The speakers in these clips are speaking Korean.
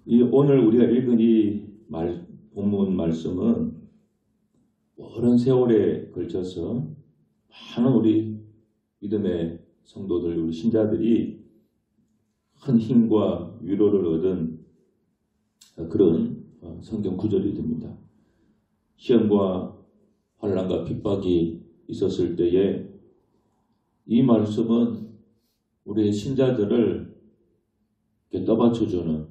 오늘 우리가 읽은 본문 말씀은 오랜 세월에 걸쳐서 많은 우리 믿음의 성도들, 우리 신자들이 큰 힘과 위로를 얻은 그런 성경 구절이 됩니다. 시험과 환난과 핍박이 있었을 때에 이 말씀은 우리의 신자들을 떠받쳐주는,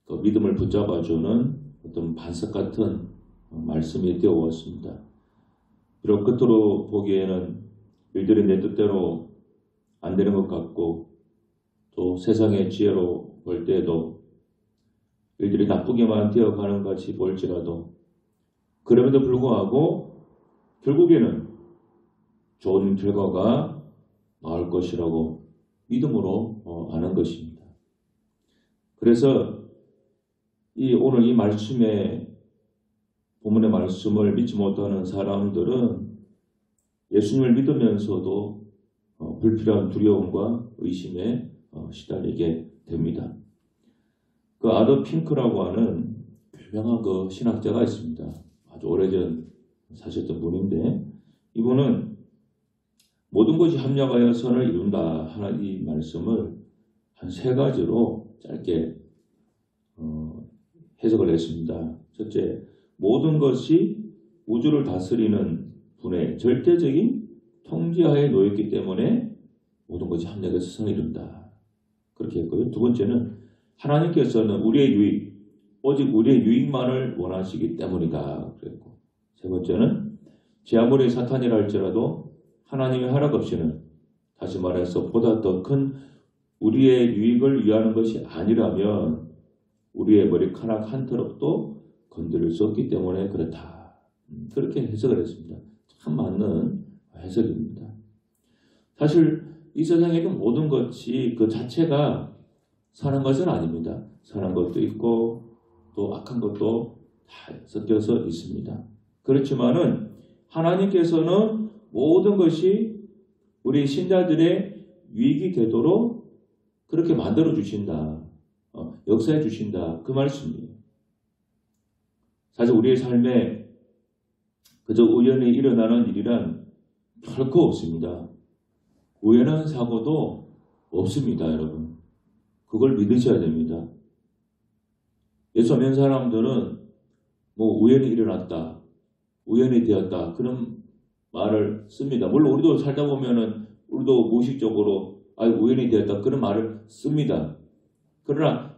그 믿음을 붙잡아주는 어떤 반석 같은 말씀이 되어왔습니다. 비록 겉으로 보기에는 일들이 내 뜻대로 안 되는 것 같고, 또 세상의 지혜로 볼 때에도 일들이 나쁘게만 되어가는 것 같이 보일지라도, 그럼에도 불구하고 결국에는 좋은 결과가 나올 것이라고 믿음으로 아는 것입니다. 그래서 오늘 이 본문의 말씀을 믿지 못하는 사람들은 예수님을 믿으면서도 불필요한 두려움과 의심에 시달리게 됩니다. 그 아더 핑크라고 하는 유명한 그 신학자가 있습니다. 아주 오래전 사셨던 분인데, 이분은 모든 것이 합력하여 선을 이룬다 하는 이 말씀을 한 3가지로 짧게 해석을 했습니다. 첫째, 모든 것이 우주를 다스리는 분의 절대적인 통제하에 놓였기 때문에 모든 것이 합력해서 선을 이룬다. 그렇게 했고요. 두 번째는 하나님께서는 오직 우리의 유익만을 원하시기 때문이다. 그랬고, 세 번째는 제 아무리 사탄이라 할지라도 하나님의 허락 없이는, 다시 말해서 보다 더 큰 우리의 유익을 위하는 것이 아니라면 우리의 머리카락 한 털업도 건드릴 수 없기 때문에 그렇다. 그렇게 해석을 했습니다. 참 맞는 해석입니다. 사실 이 세상에도 모든 것이 그 자체가 선한 것은 아닙니다. 선한 것도 있고 또 악한 것도 다 섞여서 있습니다. 그렇지만은 하나님께서는 모든 것이 우리 신자들의 유익이 되도록 그렇게 만들어 주신다. 역사해 주신다. 그 말씀이에요. 사실 우리의 삶에 그저 우연히 일어나는 일이란 결코 없습니다. 우연한 사고도 없습니다, 여러분. 그걸 믿으셔야 됩니다. 예수 믿는 사람들은 우연히 일어났다, 우연히 되었다, 그런 말을 씁니다. 물론 우리도 살다 보면은 우리도 무의식적으로 우연히 되었다, 그런 말을 씁니다. 그러나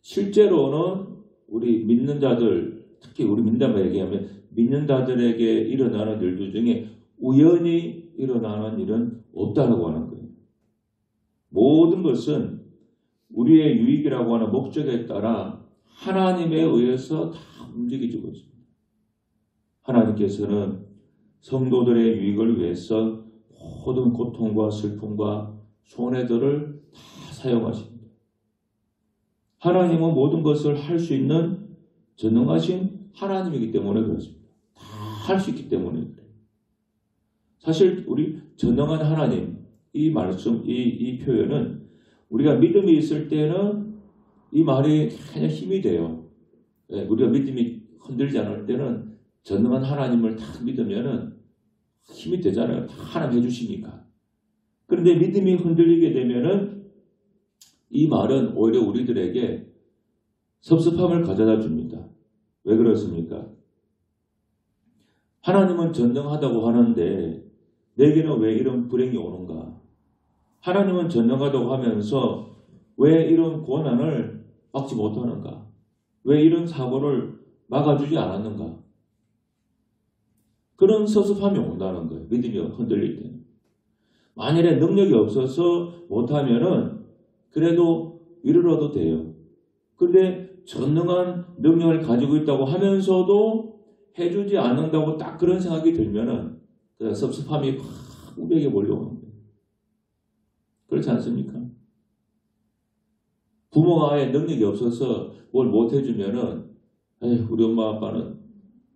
실제로는 우리 믿는 자들, 특히 우리 믿는다고 얘기하면 믿는 자들에게 일어나는 일들 중에 우연히 일어나는 일은 없다고 하는 거예요. 모든 것은 우리의 유익이라고 하는 목적에 따라 하나님에 의해서 다 움직여지고 있습니다. 하나님께서는 성도들의 유익을 위해서 모든 고통과 슬픔과 손해들을 다 사용하십니다. 하나님은 모든 것을 할 수 있는 전능하신 하나님이기 때문에 그렇습니다. 다 할 수 있기 때문에 그래요. 사실 우리 전능한 하나님, 이 말씀, 이 표현은 우리가 믿음이 있을 때는 이 말이 그냥 힘이 돼요. 우리가 믿음이 흔들지 않을 때는 전능한 하나님을 딱 믿으면은 힘이 되잖아요. 다 하나님 해주시니까. 그런데 믿음이 흔들리게 되면은 이 말은 오히려 우리들에게 섭섭함을 가져다 줍니다. 왜 그렇습니까? 하나님은 전능하다고 하는데 내게는 왜 이런 불행이 오는가? 하나님은 전능하다고 하면서 왜 이런 고난을 막지 못하는가? 왜 이런 사고를 막아주지 않았는가? 그런 섭섭함이 온다는 거예요. 믿음이 흔들릴 때는. 만일에 능력이 없어서 못하면은 그래도 위로라도 돼요. 그런데 전능한 능력을 가지고 있다고 하면서도 해주지 않는다고 딱 그런 생각이 들면은 섭섭함이 확 우리에게 몰려오는 거예요. 그렇지 않습니까? 부모가 아예 능력이 없어서 뭘 못해주면은 우리 엄마 아빠는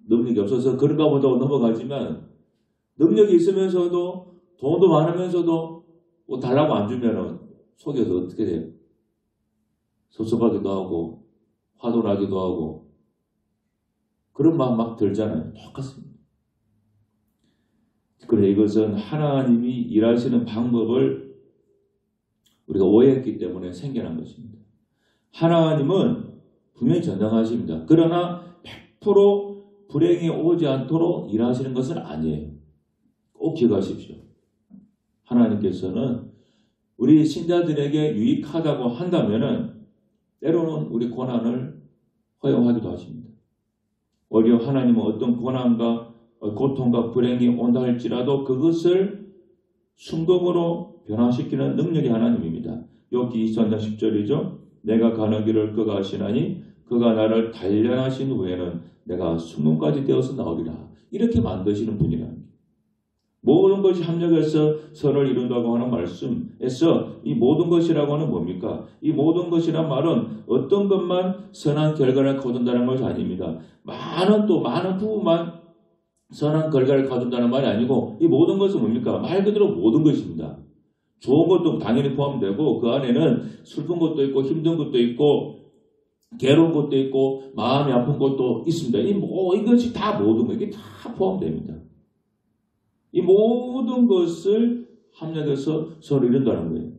능력이 없어서 그런가 보다 넘어가지만, 능력이 있으면서도 돈도 많으면서도 달라고 안 주면은 속에서 어떻게 돼요? 섭섭하기도 하고 화도 나기도 하고 그런 마음 막 들잖아요. 똑같습니다. 그런데 이것은 하나님이 일하시는 방법을 우리가 오해했기 때문에 생겨난 것입니다. 하나님은 분명히 전능하십니다. 그러나 100% 불행이 오지 않도록 일하시는 것은 아니에요. 꼭 기억하십시오. 하나님께서는 우리 신자들에게 유익하다고 한다면은 때로는 우리 고난을 허용하기도 하십니다. 오히려 하나님은 어떤 고난과 고통과 불행이 온다 할지라도 그것을 순금으로 변화시키는 능력이 하나님입니다. 욥기 23장 10절이죠. 내가 가는 길을 그가 아시나니 그가 나를 단련하신 후에는 내가 순금까지 되어서 나오리라. 이렇게 만드시는 분이랍니다. 모든 것이 합력해서 선을 이룬다고 하는 말씀에서 이 모든 것이라고 하는 뭡니까? 이 모든 것이란 말은 어떤 것만 선한 결과를 거둔다는 것이 아닙니다. 많은 부분만 선한 결과를 거둔다는 말이 아니고 이 모든 것은 뭡니까? 말 그대로 모든 것입니다. 좋은 것도 당연히 포함되고 그 안에는 슬픈 것도 있고 힘든 것도 있고 괴로운 것도 있고 마음이 아픈 것도 있습니다. 이것이 다 모든 것, 이게 다 포함됩니다. 이 모든 것을 합력해서 선을 이룬다는 거예요.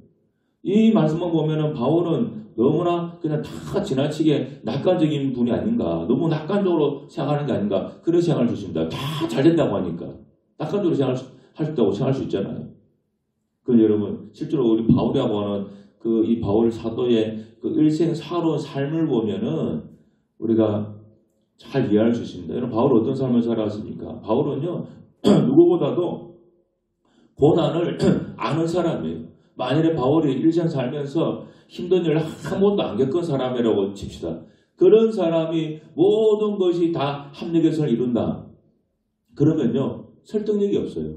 이 말씀만 보면은 바울은 너무나 그냥 다 지나치게 낙관적인 분이 아닌가, 너무 낙관적으로 생각하는 게 아닌가 그런 생각을 주십니다. 다 잘 된다고 하니까 낙관적으로 생각할 수 있다고 생각할 수 있잖아요. 그 여러분 실제로 우리 바울이라고 하는 이 바울 사도의 그 일생사로 삶을 보면은 우리가 잘 이해할 수 있습니다. 여러분 바울은 어떤 삶을 살아왔습니까? 바울은요 누구보다도 고난을 아는 사람이에요. 만일에 바울이 일생 살면서 힘든 일을 한 번도 안 겪은 사람이라고 칩시다. 그런 사람이 모든 것이 다 합력해서 이룬다. 그러면요 설득력이 없어요.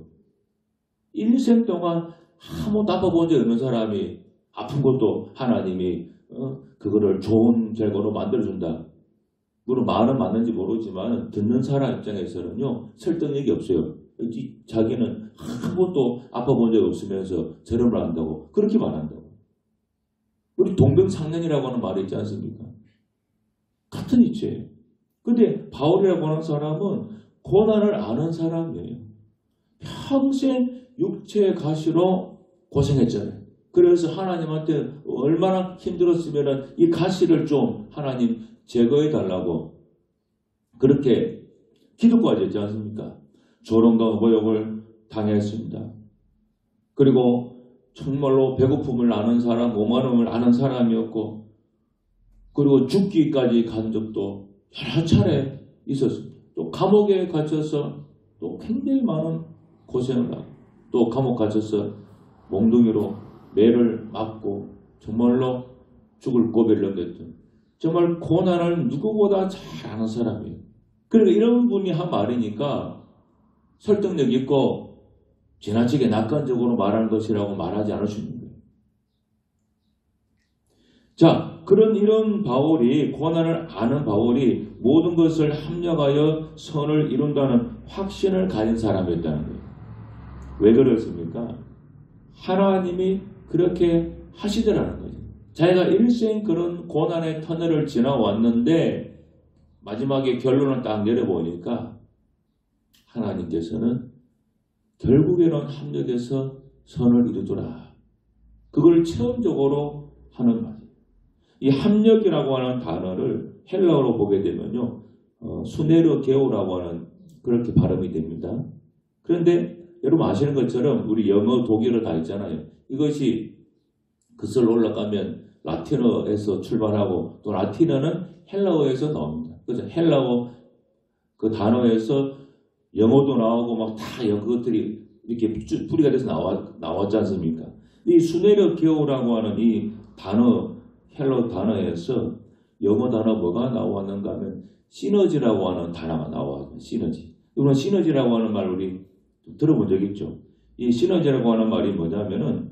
일생 동안 한 번도 아파본 적이 없는 사람이 아픈 것도 하나님이 그거를 좋은 결과로 만들어준다. 물론 말은 맞는지 모르지만 듣는 사람 입장에서는요 설득력이 없어요. 자기는 한 번도 아파본 적이 없으면서 저렴을 한다고 그렇게 말한다고. 우리 동병상련이라고 하는 말이 있지 않습니까? 같은 이치예요. 근데 바울이라고 하는 사람은 고난을 아는 사람이에요. 평생 육체의 가시로 고생했잖아요. 그래서 하나님한테 얼마나 힘들었으면 이 가시를 좀 하나님 제거해 달라고 그렇게 기도까지 했지 않습니까? 조롱과 모욕을 당했습니다. 그리고 정말로 배고픔을 아는 사람, 오만함을 아는 사람이었고 그리고 죽기까지 간 적도 여러 차례 있었습니다. 또 감옥에 갇혀서 또 굉장히 많은 고생을 하고 또 감옥 갇혀서 몽둥이로 매를 맞고 정말로 죽을 고비를 넘겼던 정말 고난을 누구보다 잘 아는 사람이에요. 그러니까 이런 분이 한 말이니까 설득력 있고 지나치게 낙관적으로 말하는 것이라고 말하지 않을 수 있는 거예요. 자, 이런 바울이 고난을 아는 바울이 모든 것을 합력하여 선을 이룬다는 확신을 가진 사람이었다는 거예요. 왜 그렇습니까? 하나님이 그렇게 하시더라는 거죠. 자기가 일생 그런 고난의 터널을 지나왔는데 마지막에 결론을 딱 내려보니까 하나님께서는 결국에는 합력해서 선을 이루더라. 그걸 체험적으로 하는 말이에요. 이 합력이라고 하는 단어를 헬라어로 보게 되면요. 수네르게오라고 하는 그렇게 발음이 됩니다. 그런데 여러분 아시는 것처럼 우리 영어, 독일어 다 있잖아요. 이것이 그슬 올라가면 라틴어에서 출발하고 또 라틴어는 헬라어에서 나옵니다. 그래서 헬라어 그 단어에서 영어도 나오고 막 다 그것들이 이렇게 뿌리가 돼서 나왔지 않습니까? 이 수네르게오라고 하는 이 단어, 헬라어 단어에서 영어 단어 뭐가 나왔는가 하면 시너지라고 하는 단어가 나와요. 시너지. 이건 시너지라고 하는 말 우리 들어본 적 있죠? 이 시너지라고 하는 말이 뭐냐면은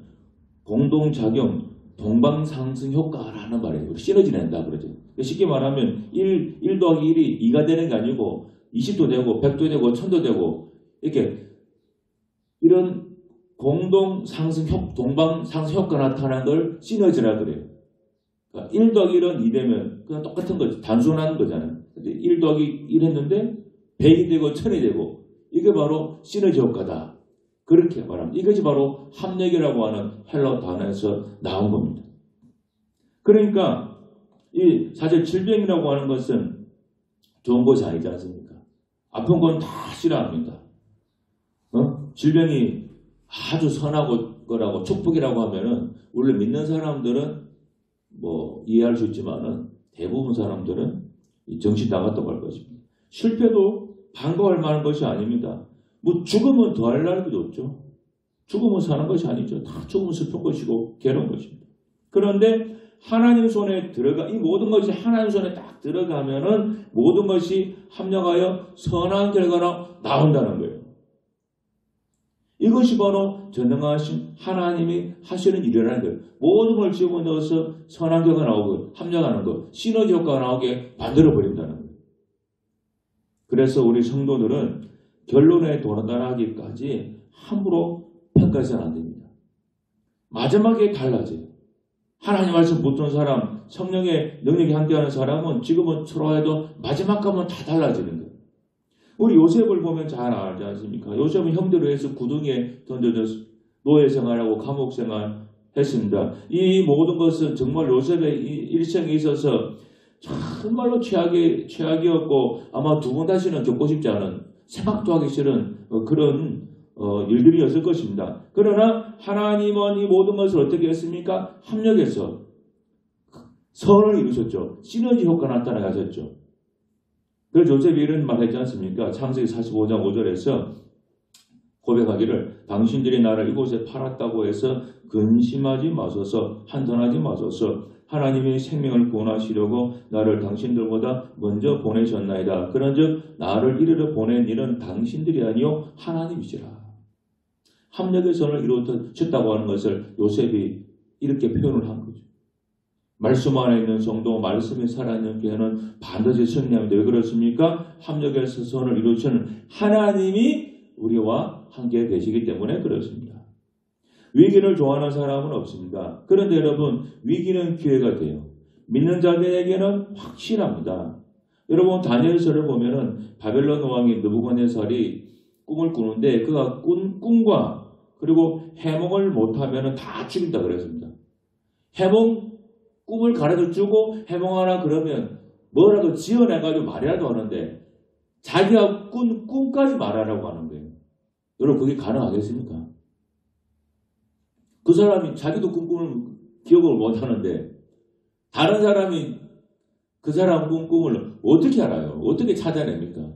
공동작용, 동방상승 효과라는 말이에요. 시너지 낸다 그러죠. 쉽게 말하면 1 더하기 1이 2가 되는 게 아니고 20도 되고 100도 되고 1000도 되고 이렇게 이런 동방상승 효과 나타나는 걸 시너지라 그래요. 1 더하기 1은 2 되면 그냥 똑같은 거지. 단순한 거잖아요. 1 더하기 1 했는데 100이 되고 1000이 되고 이게 바로 시너지 효과다. 그렇게 말합니다. 이것이 바로 합력이라고 하는 헬라 단어에서 나온 겁니다. 그러니까 사실 질병이라고 하는 것은 좋은 것이 아니지 않습니까? 아픈 건 다 싫어합니다. 질병이 아주 선하고 거라고 축복이라고 하면은 원래 믿는 사람들은 뭐 이해할 수 있지만은 대부분 사람들은 정신 나갔다고 할 것입니다. 실패도 반가워할 만한 것이 아닙니다. 뭐 죽으면 더할 날도 없죠. 죽으면 사는 것이 아니죠. 다 죽으면 슬픈 것이고 괴로운 것입니다. 그런데 하나님 손에 들어가 이 모든 것이 하나님 손에 딱 들어가면은 모든 것이 합력하여 선한 결과로 나온다는 거예요. 이것이 바로 전능하신 하나님이 하시는 일이라는 거예요. 모든 걸 집어넣어서 선한 결과가 나오고 합력하는 것, 시너지 효과가 나오게 만들어버린다는 거예요. 그래서 우리 성도들은 결론에 도달하기까지 함부로 평가해서는 안 됩니다. 마지막에 달라져요. 하나님 말씀 붙은 사람, 성령의 능력이 함께하는 사람은 지금은 초라해도 마지막 가면 다 달라지는 거예요. 우리 요셉을 보면 잘 알지 않습니까? 요셉은 형들에 의해서 구덩이에 던져져서 노예 생활하고 감옥 생활 했습니다. 이 모든 것은 정말 요셉의 일생에 있어서 정말로 최악이었고 아마 두 번 다시는 겪고 싶지 않은 생각도 하기 싫은 그런 일들이었을 것입니다. 그러나 하나님은 이 모든 것을 어떻게 했습니까? 합력해서 선을 이루셨죠. 시너지 효과가 나타나게 하셨죠. 그래서 요셉이 이런 말 했지 않습니까? 창세기 45장 5절에서 고백하기를 당신들이 나를 이곳에 팔았다고 해서 근심하지 마소서, 한탄하지 마소서. 하나님이 생명을 구원하시려고 나를 당신들보다 먼저 보내셨나이다. 그런즉 나를 이르러 보낸 이는 당신들이 아니요 하나님이시라. 합력의 선을 이루셨다고 하는 것을 요셉이 이렇게 표현을 한 거죠. 말씀 안에 있는 성도, 말씀이 살아있는 교회는 반드시 승리합니다. 왜 그렇습니까? 합력의 선을 이루시는 하나님이 우리와 함께 계시기 때문에 그렇습니다. 위기를 좋아하는 사람은 없습니다. 그런데 여러분, 위기는 기회가 돼요. 믿는 자들에게는 확실합니다. 여러분, 다니엘서를 보면은 바벨론 왕이 느부갓네살이 꿈을 꾸는데 그가 꾼 꿈과 그리고 해몽을 못하면은 다 죽인다 그랬습니다. 꿈을 가르쳐 주고 해몽하라 그러면 뭐라도 지어내가지고 말이라도 하는데 자기가 꾼 꿈까지 말하라고 하는 거예요. 여러분, 그게 가능하겠습니까? 그 사람이 자기도 꿈을 기억을 못하는데 다른 사람이 그 사람 꿈을 어떻게 알아요? 어떻게 찾아냅니까?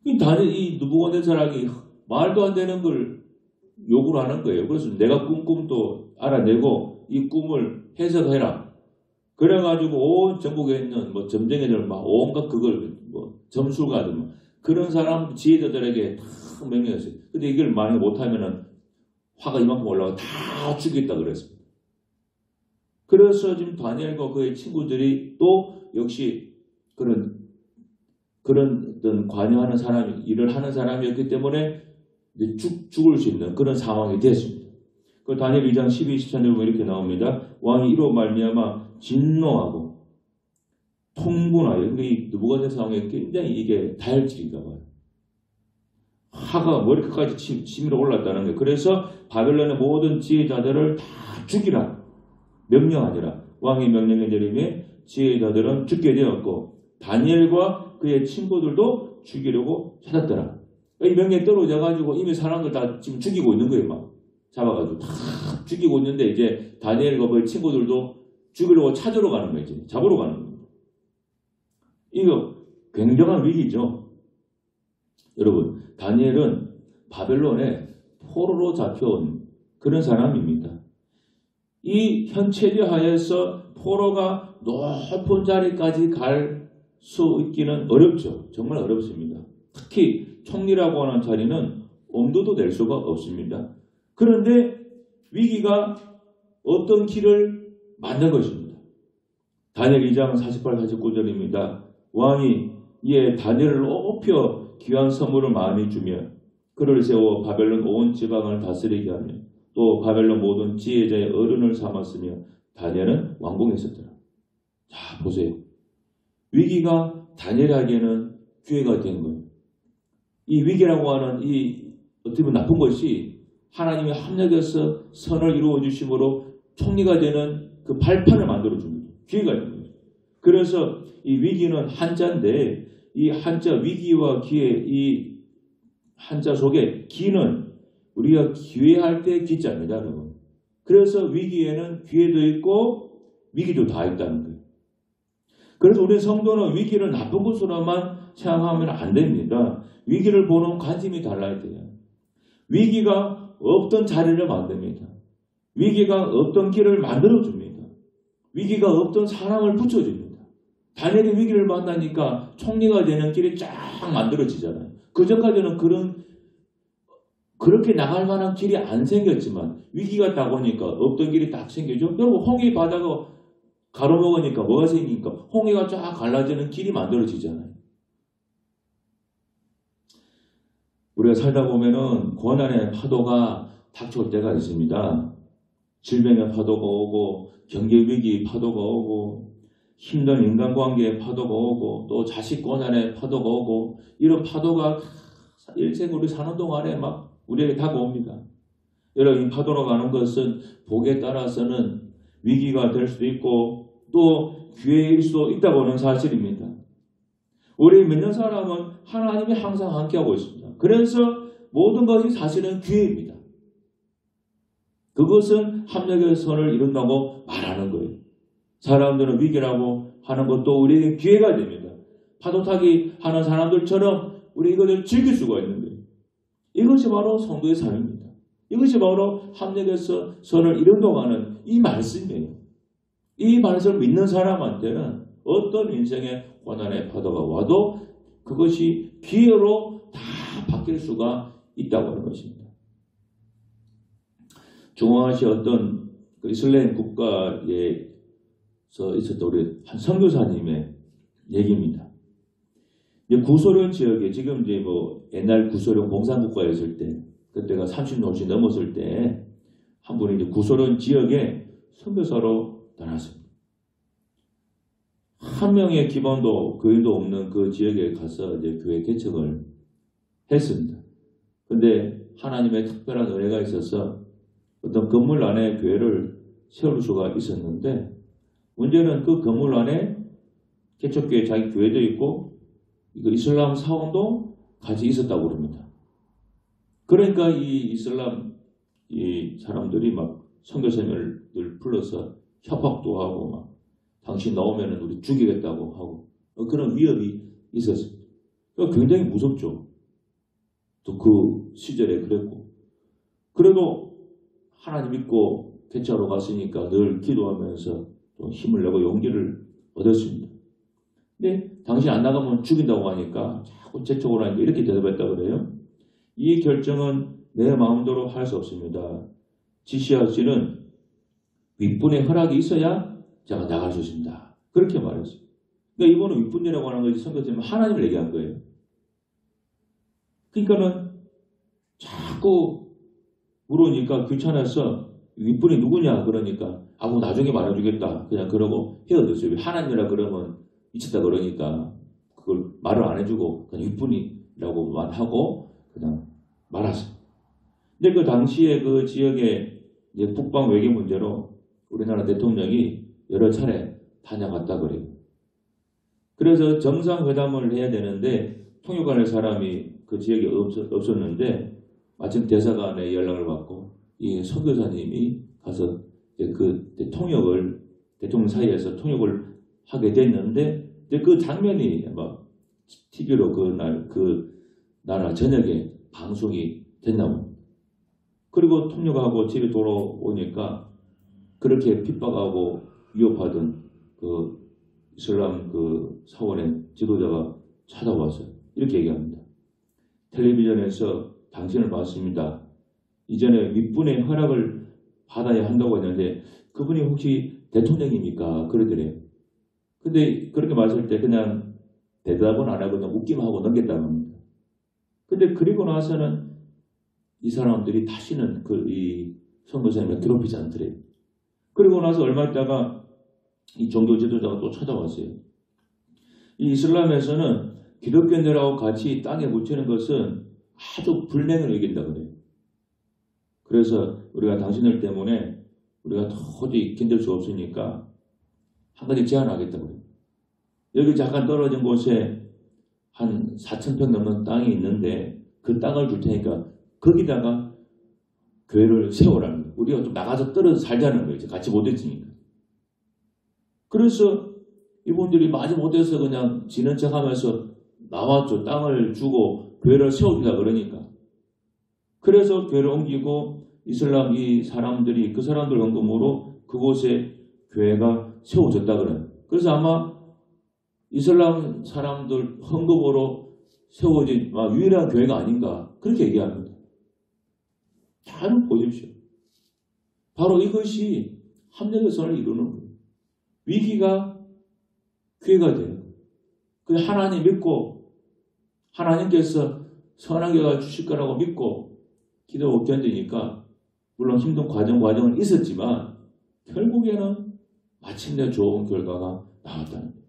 이 느부갓네살이 말도 안 되는 걸 요구를 하는 거예요. 그래서 내가 꿈도 알아내고 이 꿈을 해석해라. 그래가지고 온 전국에 있는 뭐 점쟁이들 막 온갖 그걸 뭐 점술가들 막 그런 사람 지혜자들에게 다 명령했어요. 근데 이걸 만약 못하면은 화가 이만큼 올라가 다 죽겠다 그랬습니다. 그래서 지금 다니엘과 그의 친구들이 또 역시 그런 어떤 관여하는 사람이 일을 하는 사람이었기 때문에 이제 죽을 수 있는 그런 상황이 됐습니다. 그 다니엘 2장 12, 13절 보면 이렇게 나옵니다. 왕이 이로 말미암아 진노하고 통분하여, 그러니까 이 느부갓네살 상황에 굉장히 이게 다혈질인가 봐요. 화가 머리끝까지 치밀어 올랐다는 거예요. 그래서 바벨론의 모든 지혜자들을 다 죽이라 명령하니라. 왕이 명령에 내리매 지혜자들은 죽게 되었고 다니엘과 그의 친구들도 죽이려고 찾았더라. 이 명령이 떨어져가지고 이미 사람들 다 지금 죽이고 있는 거예요. 막 잡아가지고 다 죽이고 있는데 이제 다니엘과 그의 친구들도 죽이려고 찾으러 가는 거예요. 이제 잡으러 가는 거예요. 이거 굉장한 위기죠. 여러분, 다니엘은 바벨론에 포로로 잡혀온 그런 사람입니다. 이 현체제 하에서 포로가 높은 자리까지 갈 수 있기는 어렵죠. 정말 어렵습니다. 특히 총리라고 하는 자리는 엄두도 낼 수가 없습니다. 그런데 위기가 어떤 길을 만든 것입니다. 다니엘 2장 48, 49절입니다. 왕이 이에 다니엘을 높여 귀한 선물을 많이 주며 그를 세워 바벨론 온 지방을 다스리게 하며 또 바벨론 모든 지혜자의 어른을 삼았으며 다니엘은 왕궁에 있었더라. 자, 보세요. 위기가 다니엘에게는 기회가 된 거예요. 이 위기라고 하는 이 어떻게 보면 나쁜 것이 하나님의 합력해서 선을 이루어 주심으로 총리가 되는 그 발판을 만들어 줍니다. 기회가 있는 거예요. 그래서 이 위기는 한자인데 이 한자 위기와 기회 이 한자 속에 기는 우리가 기회할 때 기자입니다, 여러분. 그래서 위기에는 기회도 있고 위기도 다 있다는 거예요. 그래서 우리 성도는 위기를 나쁜 것으로만 생각하면 안 됩니다. 위기를 보는 관심이 달라야 돼요. 위기가 없던 자리를 만듭니다. 위기가 없던 길을 만들어줍니다. 위기가 없던 사람을 붙여줍니다. 다니엘이 위기를 만나니까 총리가 되는 길이 쫙 만들어지잖아요. 그전까지는 그렇게 나갈 만한 길이 안 생겼지만 위기가 딱 오니까 없던 길이 딱 생기죠. 여러분 홍해 바다가 가로먹으니까 뭐가 생기니까 홍해가 쫙 갈라지는 길이 만들어지잖아요. 우리가 살다 보면은 고난의 파도가 닥쳐올 때가 있습니다. 질병의 파도가 오고 경제위기 파도가 오고 힘든 인간관계의 파도가 오고 또 자식 고난의 파도가 오고 이런 파도가 일생 우리 사는 동안에 막 우리에게 다가옵니다. 여러분 이 파도로 가는 것은 복에 따라서는 위기가 될 수도 있고 또 기회일 수도 있다고 하는 사실입니다. 우리 믿는 사람은 하나님이 항상 함께하고 있습니다. 그래서 모든 것이 사실은 기회입니다. 그것은 합력의 선을 이룬다고 말하는 거예요. 사람들은 위기라고 하는 것도 우리에게 기회가 됩니다. 파도 타기 하는 사람들처럼 우리 이것을 즐길 수가 있는 거예요. 이것이 바로 성도의 삶입니다. 이것이 바로 합력의 선을 이룬다고 하는 이 말씀이에요. 이 말씀을 믿는 사람한테는 어떤 인생의 고난의 파도가 와도 그것이 기회로 다 바뀔 수가 있다고 하는 것입니다. 중앙아시아 어떤 그 이슬람 국가에서 있었던 우리 한 선교사님의 얘기입니다. 이제 구소련 지역에 지금 이제 뭐 옛날 구소련 공산국가였을 때 그때가 30년씩 넘었을 때 한 분이 이제 구소련 지역에 선교사로 떠났습니다. 한 명의 기반도 교인도 없는 그 지역에 가서 이제 교회 개척을 했습니다. 근데 하나님의 특별한 은혜가 있어서 어떤 건물 안에 교회를 세울 수가 있었는데 문제는 그 건물 안에 개척교회 자기 교회도 있고 이슬람 사원도 같이 있었다고 그럽니다. 그러니까 이 이슬람 이 사람들이 막 선교사님을 불러서 협박도 하고 막 당신 나오면은 우리 죽이겠다고 하고 그런 위협이 있었습니다. 그러니까 굉장히 무섭죠. 또 그 시절에 그랬고 그래도 하나님 믿고 개척하러 갔으니까 늘 기도하면서 또 힘을 내고 용기를 얻었습니다. 근데 당신 안 나가면 죽인다고 하니까 자꾸 제 쪽으로 하니까 이렇게 대답했다고 그래요. 이 결정은 내 마음대로 할 수 없습니다. 지시할 씨는 윗분의 허락이 있어야 제가 나갈 수 있습니다. 그렇게 말했어요. 그러니까 이거는 윗분이라고 하는 것이 선교사님은 하나님을 얘기한 거예요. 그러니까는 자꾸 물으니까 귀찮아서 윗분이 누구냐 그러니까 뭐 나중에 말해주겠다 그냥 그러고 헤어졌어요. 하나님이라 그러면 미쳤다 그러니까 그걸 말을 안 해주고 그냥 윗분이라고만 하고 그냥 말았어요. 근데 그 당시에 그 지역의 북방 외교 문제로 우리나라 대통령이 여러 차례 다녀갔다 그래요. 그래서 정상회담을 해야 되는데 통역할 사람이 그 지역에 없었는데 마침 대사관에 연락을 받고 이 선교사님이 가서 그 통역을 대통령 사이에서 통역을 하게 됐는데 그 장면이 막 TV로 그 나라 저녁에 방송이 됐나 봅니다. 그리고 통역하고 집에 돌아오니까 그렇게 핍박하고 위협하던 그 이슬람 그 사원의 지도자가 찾아왔어요. 이렇게 얘기합니다. 텔레비전에서 당신을 봤습니다. 이전에 윗분의 허락을 받아야 한다고 했는데 그분이 혹시 대통령입니까? 그러더래요. 근데 그렇게 말했을 때 그냥 대답은 안 하고 그냥 웃기만 하고 넘겼다는 겁니다. 근데 그리고 나서는 이 사람들이 다시는 이 선교사님을 괴롭히지 않더래요. 그리고 나서 얼마 있다가 이 종교 지도자가 또 찾아왔어요. 이 이슬람에서는 기독교인들하고 같이 땅에 묻히는 것은 아주 불행을 여긴다 그래요. 그래서 우리가 당신들 때문에 우리가 도저히 견딜 수 없으니까 한 가지 제안하겠다고 그래요. 여기 잠깐 떨어진 곳에 한 4,000평 넘는 땅이 있는데 그 땅을 줄 테니까 거기다가 교회를 세우라는 거예요. 우리가 좀 나가서 떨어져 살자는 거예요. 같이 못 있으니까. 그래서 이분들이 마지 못해서 그냥 지는 척 하면서 나왔죠. 땅을 주고 교회를 세워주자 그러니까. 그래서 교회를 옮기고 이슬람 이 사람들이 그 사람들 헌금으로 그곳에 교회가 세워졌다 그래요. 그래서 아마 이슬람 사람들 헌금으로 세워진 유일한 교회가 아닌가 그렇게 얘기합니다. 잘 보십시오. 바로 이것이 합력의 선을 이루는 거예요. 위기가 기회가 돼요. 그 하나님 믿고 하나님께서 선한 결과를 주실 거라고 믿고 기도하고 견디니까 물론 힘든 과정은 있었지만 결국에는 마침내 좋은 결과가 나왔다는 거예요.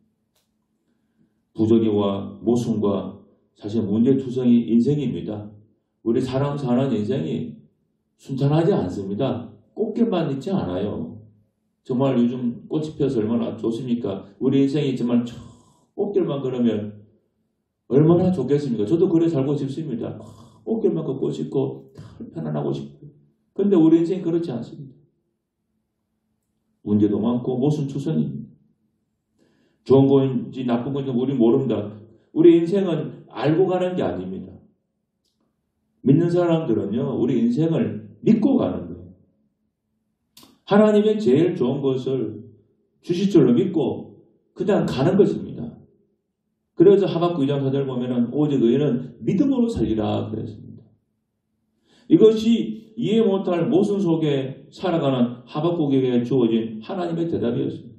부조리와 모순과 사실 문제투성이 인생입니다. 우리 사람 사는 인생이 순탄하지 않습니다. 꽃길만 있지 않아요. 정말 요즘 꽃이 피어서 얼마나 좋습니까? 우리 인생이 정말 꽃길만 걸으면 얼마나 좋겠습니까? 저도 그래 살고 싶습니다. 꽃길만 걷고 싶고 편안하고 싶고. 그런데 우리 인생이 그렇지 않습니다. 문제도 많고 모순투성입니다. 좋은 건지 나쁜 건지 우리 모릅니다. 우리 인생은 알고 가는 게 아닙니다. 믿는 사람들은요, 우리 인생을 믿고 가는 거예요. 하나님의 제일 좋은 것을 주실 줄로 믿고 그냥 가는 것입니다. 그래서 하박국 2장 4절 보면은 오직 의인은 믿음으로 살리라 그랬습니다. 이것이 이해 못할 모순 속에 살아가는 하박국에게 주어진 하나님의 대답이었습니다.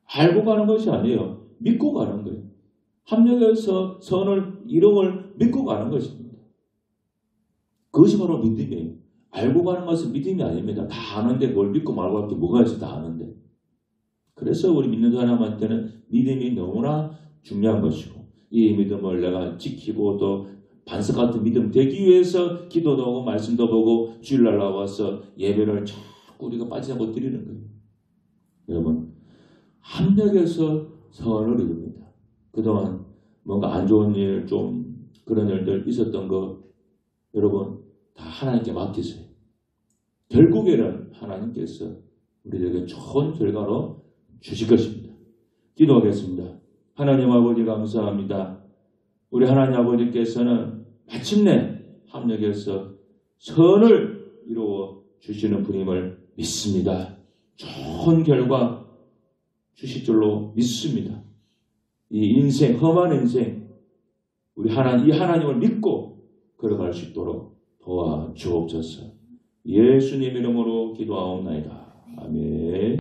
알고 가는 것이 아니에요. 믿고 가는 거예요. 합력에서 선을 이름을 믿고 가는 것입니다. 그것이 바로 믿음이에요. 알고 가는 것은 믿음이 아닙니다. 다 아는데 그걸 믿고 말고 할 게 뭐가 있어 다 아는데. 그래서 우리 믿는 사람한테는 믿음이 너무나 중요한 것이고 이 믿음을 내가 지키고 또 반석 같은 믿음 되기 위해서 기도도 하고 말씀도 보고 주일날 나와서 예배를 자꾸 우리가 빠지지 않고 드리는 거예요. 여러분 합력에서 선을 이룹니다. 그동안 뭔가 안 좋은 일 좀 그런 일들 있었던 거 여러분 다 하나님께 맡기세요. 결국에는 하나님께서 우리에게 좋은 결과로 주실 것입니다. 기도하겠습니다. 하나님 아버지 감사합니다. 우리 하나님 아버지께서는 마침내 합력에서 선을 이루어 주시는 분임을 믿습니다. 좋은 결과 주실 줄로 믿습니다. 이 인생, 험한 인생, 우리 이 하나님을 믿고 걸어갈 수 있도록 도와주옵소서. 예수님 이름으로 기도하옵나이다. 아멘.